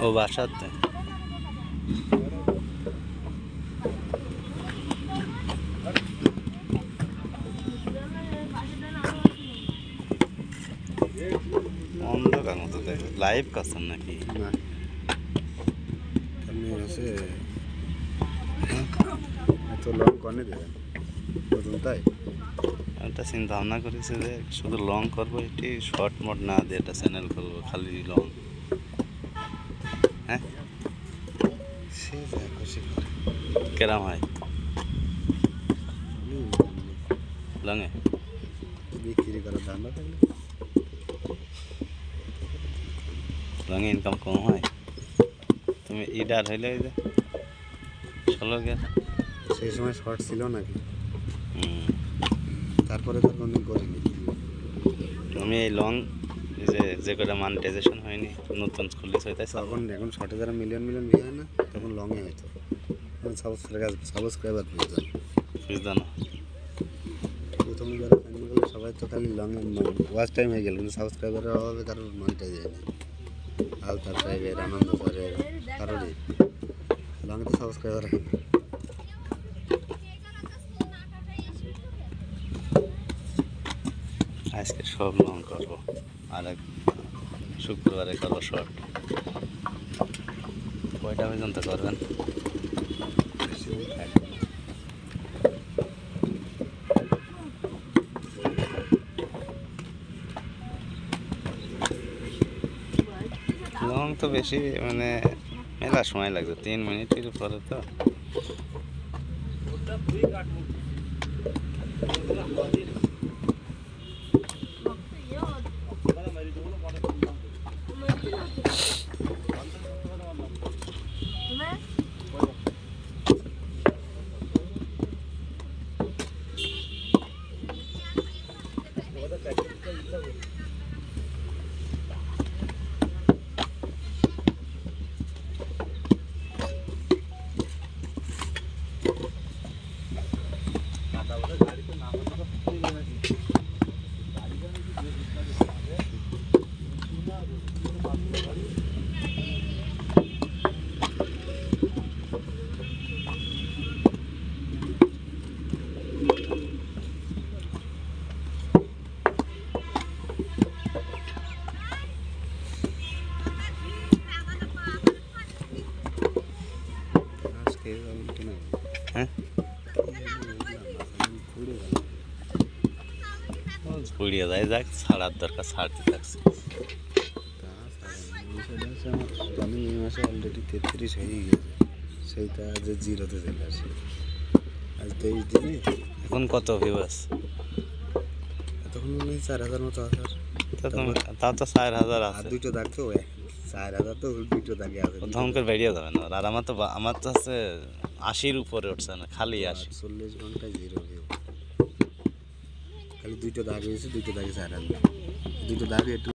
ও বাসাতে অন্ধকার মতো দেখো লাইভ করছেন নাকি না আপনি আছে এত লং কনে দেবেন বলুন তাই একটা চিন্তা ভাবনা করেছে যে শুধু লং করবো এটি শর্ট মোড না দিয়ে একটা চ্যানেল করবো খালি লং হ্যাঁ সে যা খুশি করে কেরাম হয় লঙে বিক্রি করার ধান্দা থাকলে লঙে ইনকাম কম হয় তুমি ইডার হইলে ওই যে 16 গেল সেই সময় শর্ট ছিল নাকি তারপরে তো কোনদিন করিনি আমি এই লং যে কটা মনিটাইজেশন হয়নি নতুন খুলিস হইতাছে তখন এখন শর্টে যারা মিলিয়ন মিলিয়ন ভিউ হয় না তখন লংয়ে হয়তো সাবস্ক্রাইবার বুঝতো না প্রথমে যারা চ্যানেল করলো সবাই তো খালি লংয়ে ওয়াচ টাইম হয়ে গেল কিন্তু সাবস্ক্রাইবারের অভাবে কারোর মনিটাইজ হয়নি আলতার সাহেবের আনন্দ স্যারের কারোরই লংয়ে তো সাবস্ক্রাইবার হয় আজকে সব লং করবো আর এক শুক্রবারে করবো শর্ট কয়টা পর্যন্ত করবেন লং তো বেশি মানে মেলা সময় লাগবে 3 মিনিটের উপরে তো হ্যাঁ পুড়িয়ে যায় যাক ছাড়ার দরকার ছাড়তে থাকছে আমি এই মাসে অলরেডি 33 হয়ে গেছে সেইটা যে জিরোতে চলে আসে আজ 23 দিনে এখন কত ভিউয়ার্স তখন মনে হয় 4000 মতো আসার তা তো 4000 আর আছে দুটো দাগ তো 4000 তো দুটো দাগে আছে প্রথম করে বেরিয়ে যাবে না আর আমার তো আছে 80-র উপরে উঠছে না খালি 80 40 ঘন্টায় জিরো ভিউ খালি দুটো দাগ হয়েছে দুটো দাগে 4000 দুটো দাগে একটু